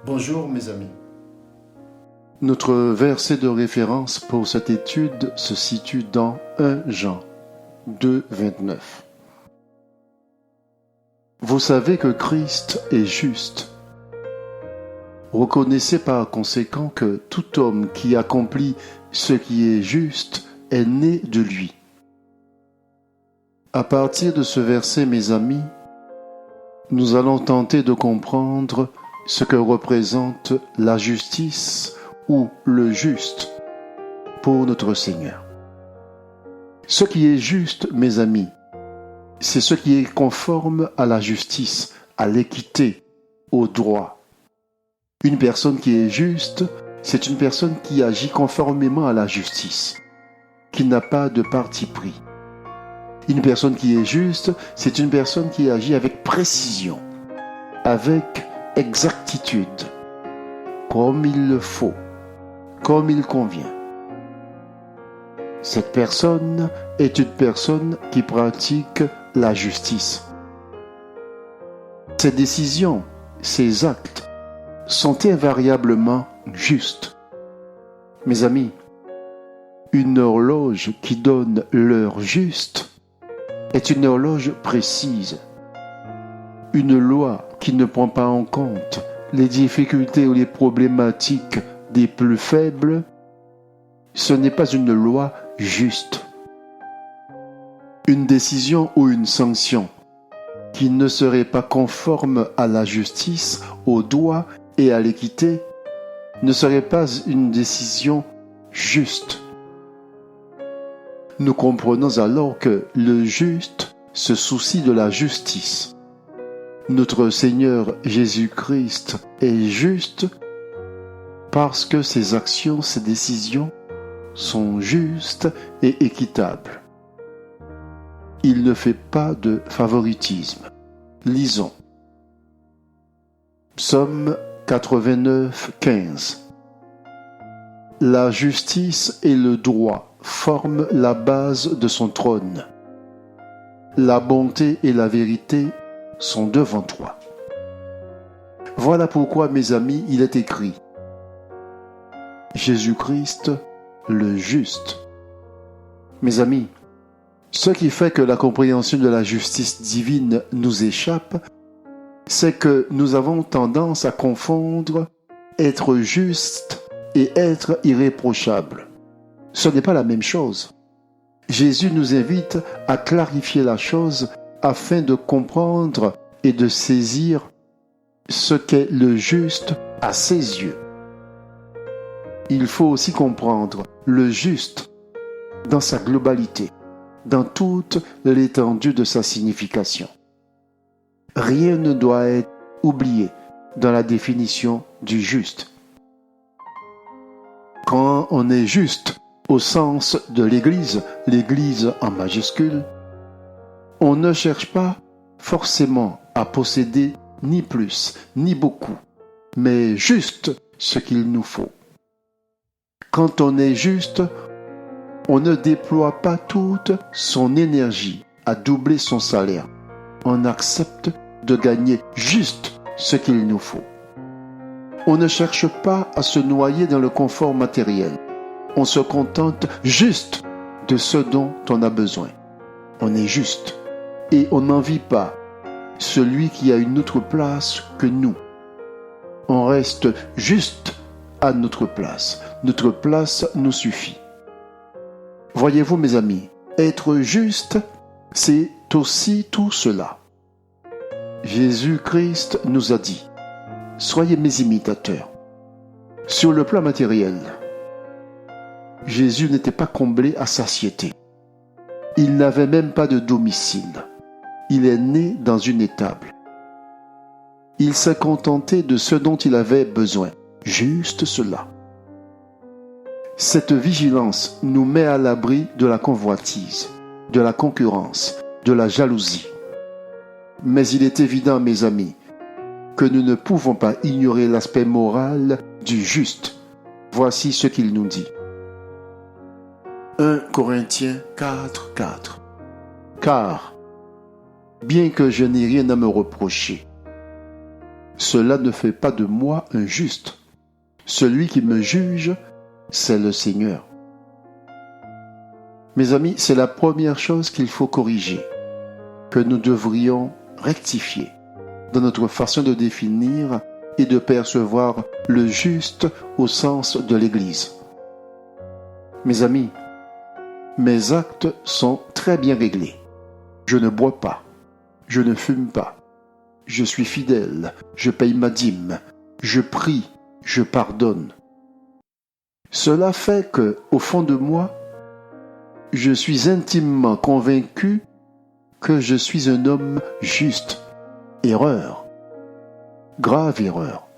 Bonjour mes amis. Notre verset de référence pour cette étude se situe dans 1 Jean 2, 29. Vous savez que Christ est juste. Reconnaissez par conséquent que tout homme qui accomplit ce qui est juste est né de lui. À partir de ce verset, mes amis, nous allons tenter de comprendre ce que représente la justice ou le juste pour notre Seigneur. Ce qui est juste, mes amis, c'est ce qui est conforme à la justice, à l'équité, au droit. Une personne qui est juste, c'est une personne qui agit conformément à la justice, qui n'a pas de parti pris. Une personne qui est juste, c'est une personne qui agit avec précision, avec exactitude, comme il le faut, comme il convient. Cette personne est une personne qui pratique la justice. Ses décisions, ses actes sont invariablement justes. Mes amis, une horloge qui donne l'heure juste est une horloge précise. Une loi qui ne prend pas en compte les difficultés ou les problématiques des plus faibles, ce n'est pas une loi juste. Une décision ou une sanction qui ne serait pas conforme à la justice, au droit et à l'équité ne serait pas une décision juste. Nous comprenons alors que le juste se soucie de la justice. Notre Seigneur Jésus-Christ est juste parce que ses actions, ses décisions sont justes et équitables. Il ne fait pas de favoritisme. Lisons. Psaume 89, 15. La justice et le droit forment la base de son trône. La bonté et la vérité sont devant toi. Voilà pourquoi, mes amis, il est écrit Jésus-Christ, le juste. Mes amis, ce qui fait que la compréhension de la justice divine nous échappe, c'est que nous avons tendance à confondre être juste et être irréprochable. Ce n'est pas la même chose. Jésus nous invite à clarifier la chose afin de comprendre et de saisir ce qu'est le juste à ses yeux. Il faut aussi comprendre le juste dans sa globalité, dans toute l'étendue de sa signification. Rien ne doit être oublié dans la définition du juste. Quand on est juste au sens de l'Église en majuscule, on ne cherche pas forcément à posséder ni plus, ni beaucoup, mais juste ce qu'il nous faut. Quand on est juste, on ne déploie pas toute son énergie à doubler son salaire. On accepte de gagner juste ce qu'il nous faut. On ne cherche pas à se noyer dans le confort matériel. On se contente juste de ce dont on a besoin. On est juste. Et on n'envie pas celui qui a une autre place que nous. On reste juste à notre place. Notre place nous suffit. Voyez-vous, mes amis, être juste, c'est aussi tout cela. Jésus-Christ nous a dit « Soyez mes imitateurs ». Sur le plan matériel, Jésus n'était pas comblé à satiété. Il n'avait même pas de domicile. Il est né dans une étable. Il s'est contenté de ce dont il avait besoin, juste cela. Cette vigilance nous met à l'abri de la convoitise, de la concurrence, de la jalousie. Mais il est évident, mes amis, que nous ne pouvons pas ignorer l'aspect moral du juste. Voici ce qu'il nous dit. 1 Corinthiens 4:4. Car, bien que je n'ai rien à me reprocher, cela ne fait pas de moi un juste. Celui qui me juge, c'est le Seigneur. Mes amis, c'est la première chose qu'il faut corriger, que nous devrions rectifier dans notre façon de définir et de percevoir le juste au sens de l'Église. Mes amis, mes actes sont très bien réglés. Je ne bois pas, je ne fume pas, je suis fidèle, je paye ma dîme, je prie, je pardonne. Cela fait que, au fond de moi, je suis intimement convaincu que je suis un homme juste. Erreur, grave erreur.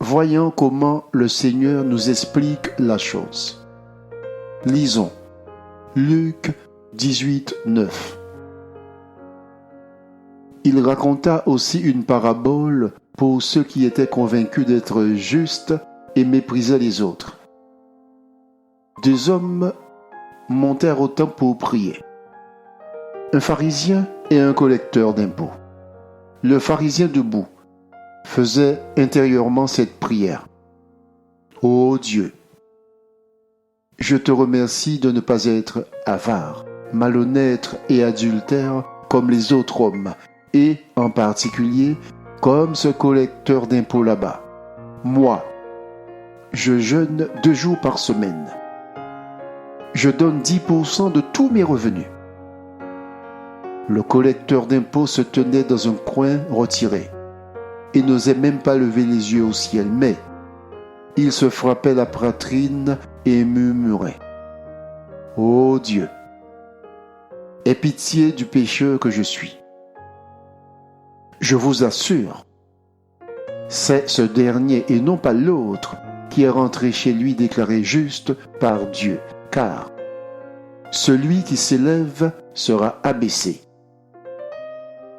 Voyons comment le Seigneur nous explique la chose. Lisons Luc 18:9. Il raconta aussi une parabole pour ceux qui étaient convaincus d'être justes et méprisaient les autres. 2 hommes montèrent au temple pour prier. Un pharisien et un collecteur d'impôts. Le pharisien debout faisait intérieurement cette prière. Ô Dieu, je te remercie de ne pas être avare, malhonnête et adultère comme les autres hommes, et en particulier comme ce collecteur d'impôts là-bas. Moi, je jeûne 2 jours par semaine. Je donne 10% de tous mes revenus. Le collecteur d'impôts se tenait dans un coin retiré et n'osait même pas lever les yeux au ciel, mais il se frappait la poitrine et murmurait « Ô Dieu, aie pitié du pécheur que je suis. » Je vous assure, c'est ce dernier et non pas l'autre qui est rentré chez lui déclaré juste par Dieu, car celui qui s'élève sera abaissé.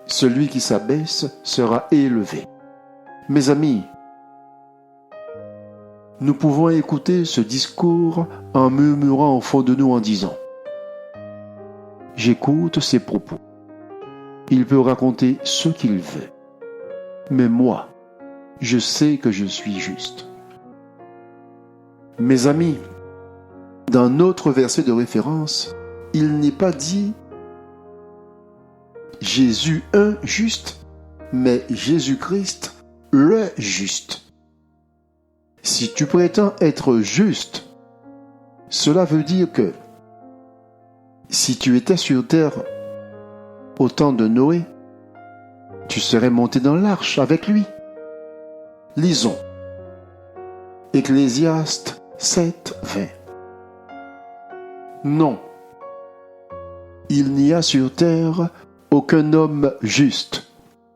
Celui qui s'abaisse sera élevé. Mes amis, nous pouvons écouter ce discours en murmurant au fond de nous en disant « J'écoute ses propos. Il peut raconter ce qu'il veut. Mais moi, je sais que je suis juste. » Mes amis, dans notre verset de référence, il n'est pas dit Jésus un juste, mais Jésus-Christ le juste. Si tu prétends être juste, cela veut dire que si tu étais sur terre au temps de Noé, tu serais monté dans l'arche avec lui. Lisons Ecclésiaste 7:20. Non, il n'y a sur terre aucun homme juste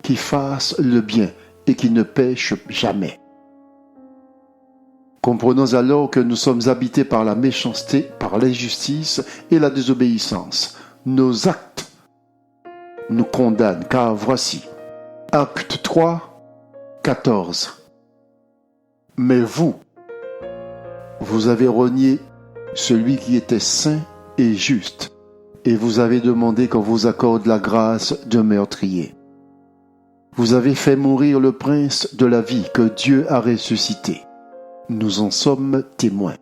qui fasse le bien et qui ne pêche jamais. Comprenons alors que nous sommes habités par la méchanceté, par l'injustice et la désobéissance. Nos actes nous condamnent, car voici, Acte 3:14. Mais vous avez renié celui qui était saint et juste, et vous avez demandé qu'on vous accorde la grâce d'un meurtrier. Vous avez fait mourir le prince de la vie que Dieu a ressuscité. Nous en sommes témoins.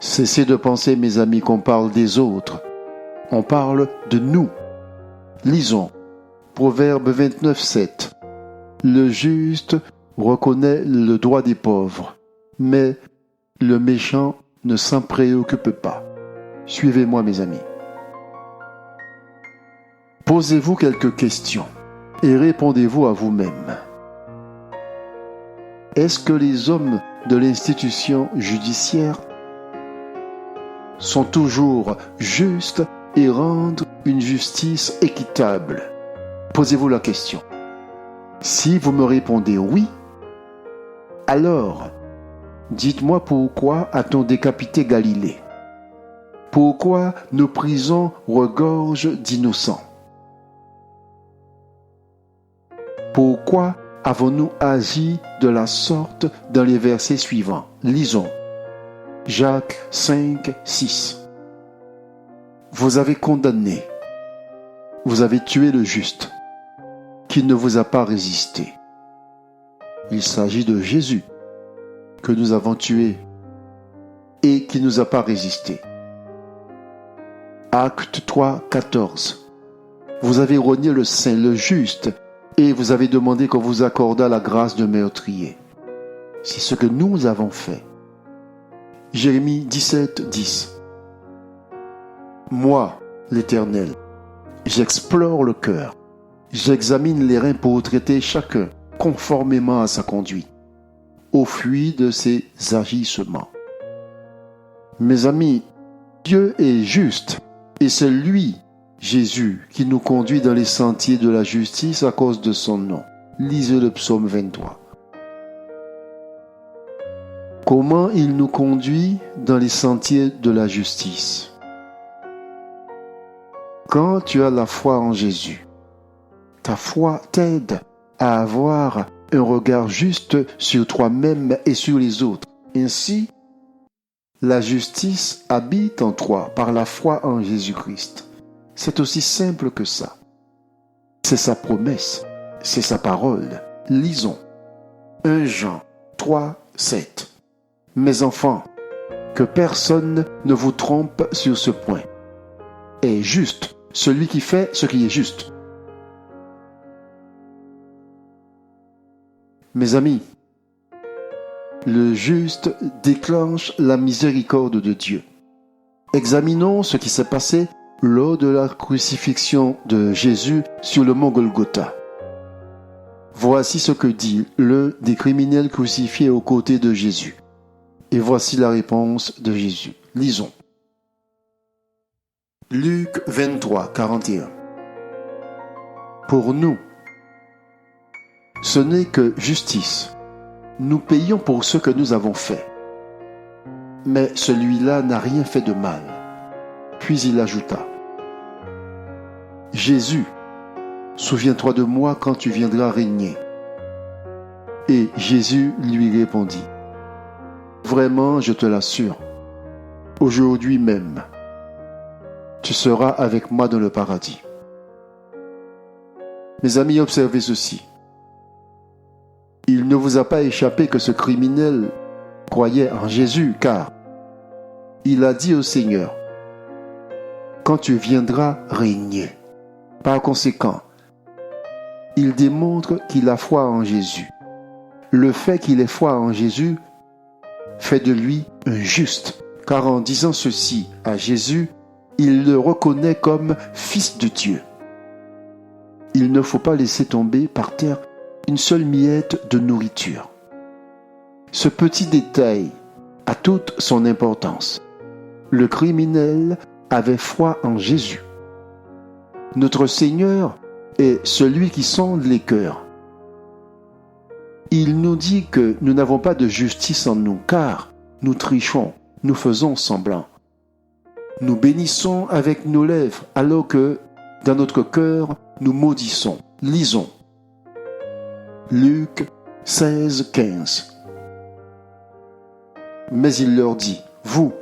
Cessez de penser, mes amis, qu'on parle des autres. On parle de nous. Lisons Proverbe 29:7. Le juste reconnaît le droit des pauvres, mais le méchant ne s'en préoccupe pas. Suivez-moi, mes amis. Posez-vous quelques questions et répondez-vous à vous-même. Est-ce que les hommes de l'institution judiciaire sont toujours justes et rendent une justice équitable? Posez-vous la question. Si vous me répondez oui, alors Dites-moi pourquoi a-t-on décapité Galilée? Pourquoi nos prisons regorgent d'innocents? Pourquoi avons-nous agi de la sorte dans les versets suivants? Lisons. Jacques 5, 6. Vous avez condamné, vous avez tué le juste, qui ne vous a pas résisté. Il s'agit de Jésus, que nous avons tué et qui ne nous a pas résisté. Acte 3, 14. Vous avez renié le saint, le juste, et vous avez demandé qu'on vous accordât la grâce de meurtrier. C'est ce que nous avons fait. Jérémie 17, 10. Moi, l'Éternel, j'explore le cœur, j'examine les reins pour traiter chacun conformément à sa conduite, au fruit de ses agissements. Mes amis, Dieu est juste, et c'est lui, Jésus, qui nous conduit dans les sentiers de la justice à cause de son nom. Lisez le psaume 23. Comment il nous conduit dans les sentiers de la justice? Quand tu as la foi en Jésus, ta foi t'aide à avoir un regard juste sur toi-même et sur les autres. Ainsi, la justice habite en toi par la foi en Jésus-Christ. C'est aussi simple que ça. C'est sa promesse, c'est sa parole. Lisons. 1 Jean 3, 7. Mes enfants, que personne ne vous trompe sur ce point. Est juste celui qui fait ce qui est juste. Mes amis, le juste déclenche la miséricorde de Dieu. Examinons ce qui s'est passé lors de la crucifixion de Jésus sur le mont Golgotha. Voici ce que dit l'un des criminels crucifiés aux côtés de Jésus. Et voici la réponse de Jésus. Lisons. Luc 23, 41. Pour nous, ce n'est que justice. Nous payons pour ce que nous avons fait. Mais celui-là n'a rien fait de mal. Puis il ajouta. Jésus, souviens-toi de moi quand tu viendras régner. Et Jésus lui répondit. Vraiment, je te l'assure, aujourd'hui même, tu seras avec moi dans le paradis. Mes amis, observez ceci. Il ne vous a pas échappé que ce criminel croyait en Jésus, car il a dit au Seigneur, quand tu viendras régner. Par conséquent, il démontre qu'il a foi en Jésus. Le fait qu'il ait foi en Jésus fait de lui un juste, car en disant ceci à Jésus, il le reconnaît comme fils de Dieu. Il ne faut pas laisser tomber par terre une seule miette de nourriture. Ce petit détail a toute son importance. Le criminel avait foi en Jésus. Notre Seigneur est celui qui sonde les cœurs. Il nous dit que nous n'avons pas de justice en nous, car nous trichons, nous faisons semblant. Nous bénissons avec nos lèvres, alors que, dans notre cœur, nous maudissons. Lisons. Luc 16, 15. Mais il leur dit, vous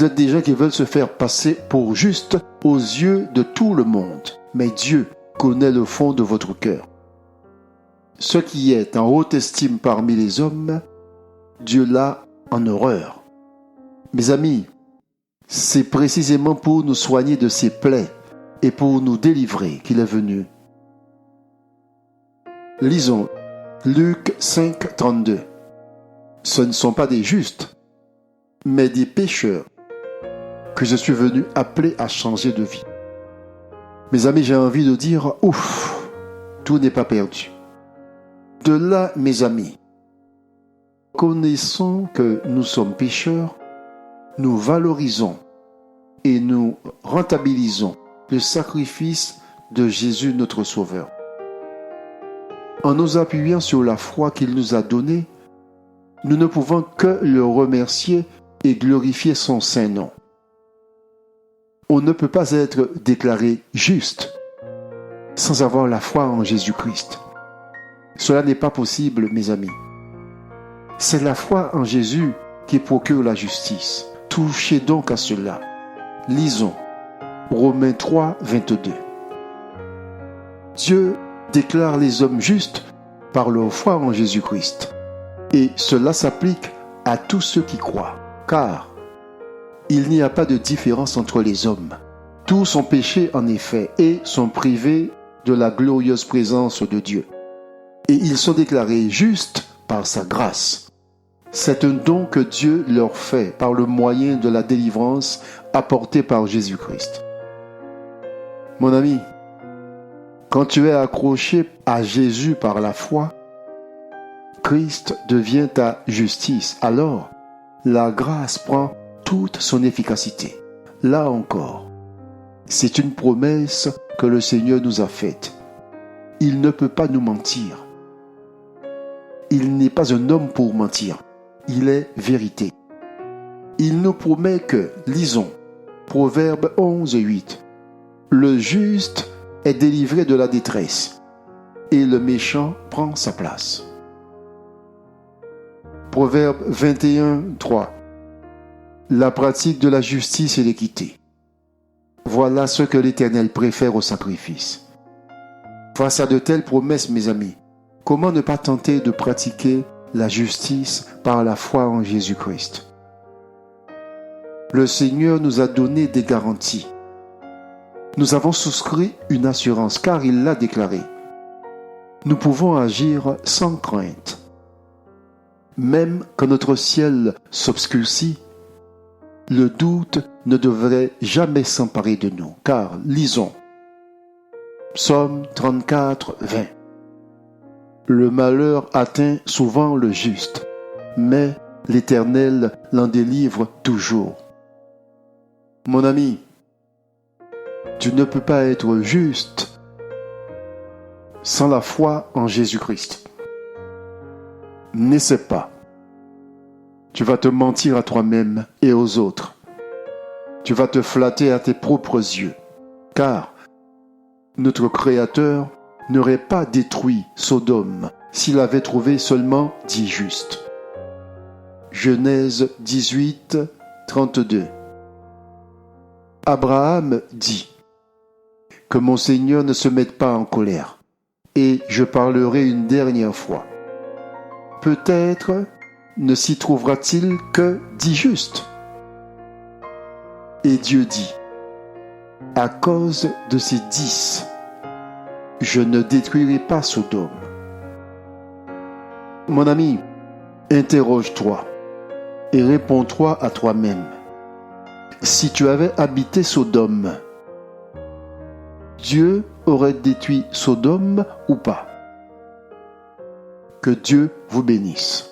êtes des gens qui veulent se faire passer pour justes aux yeux de tout le monde, mais Dieu connaît le fond de votre cœur. Ce qui est en haute estime parmi les hommes, Dieu l'a en horreur. Mes amis, c'est précisément pour nous soigner de ces plaies et pour nous délivrer qu'il est venu. Lisons Luc 5, 32. Ce ne sont pas des justes, mais des pécheurs que je suis venu appeler à changer de vie. Mes amis, j'ai envie de dire, ouf, tout n'est pas perdu. De là, mes amis, connaissons que nous sommes pécheurs, nous valorisons et nous rentabilisons le sacrifice de Jésus notre Sauveur. En nous appuyant sur la foi qu'il nous a donnée, nous ne pouvons que le remercier et glorifier son saint nom. On ne peut pas être déclaré juste sans avoir la foi en Jésus-Christ. Cela n'est pas possible, mes amis. C'est la foi en Jésus qui procure la justice. Touchez donc à cela. Lisons Romains 3, 22. Dieu déclare les hommes justes par leur foi en Jésus-Christ. Et cela s'applique à tous ceux qui croient. Car il n'y a pas de différence entre les hommes. Tous ont péché en effet et sont privés de la glorieuse présence de Dieu. Et ils sont déclarés justes par sa grâce. C'est un don que Dieu leur fait par le moyen de la délivrance apportée par Jésus-Christ. Mon ami, quand tu es accroché à Jésus par la foi, Christ devient ta justice. Alors, la grâce prend toute son efficacité. Là encore, c'est une promesse que le Seigneur nous a faite. Il ne peut pas nous mentir. Il n'est pas un homme pour mentir. Il est vérité. Il nous promet que, lisons, Proverbe 11, 8, le juste est délivré de la détresse et le méchant prend sa place. Proverbe 21, 3, la pratique de la justice et l'équité. Voilà ce que l'Éternel préfère au sacrifice. Face à de telles promesses, mes amis, comment ne pas tenter de pratiquer la justice par la foi en Jésus-Christ? Le Seigneur nous a donné des garanties. Nous avons souscrit une assurance car il l'a déclaré. Nous pouvons agir sans crainte. Même quand notre ciel s'obscurcit, le doute ne devrait jamais s'emparer de nous, car, lisons, Psaume 34, 20. Le malheur atteint souvent le juste, mais l'Éternel l'en délivre toujours. Mon ami, tu ne peux pas être juste sans la foi en Jésus-Christ. N'essaie pas. Tu vas te mentir à toi-même et aux autres. Tu vas te flatter à tes propres yeux, car notre Créateur n'aurait pas détruit Sodome s'il avait trouvé seulement 10 justes. Genèse 18, 32. Abraham dit « Que mon Seigneur ne se mette pas en colère, et je parlerai une dernière fois. Peut-être ne s'y trouvera-t-il que 10 justes. » Et Dieu dit « À cause de ces 10, je ne détruirai pas Sodome. » Mon ami, interroge-toi et réponds-toi à toi-même. Si tu avais habité Sodome, Dieu aurait détruit Sodome ou pas? Que Dieu vous bénisse.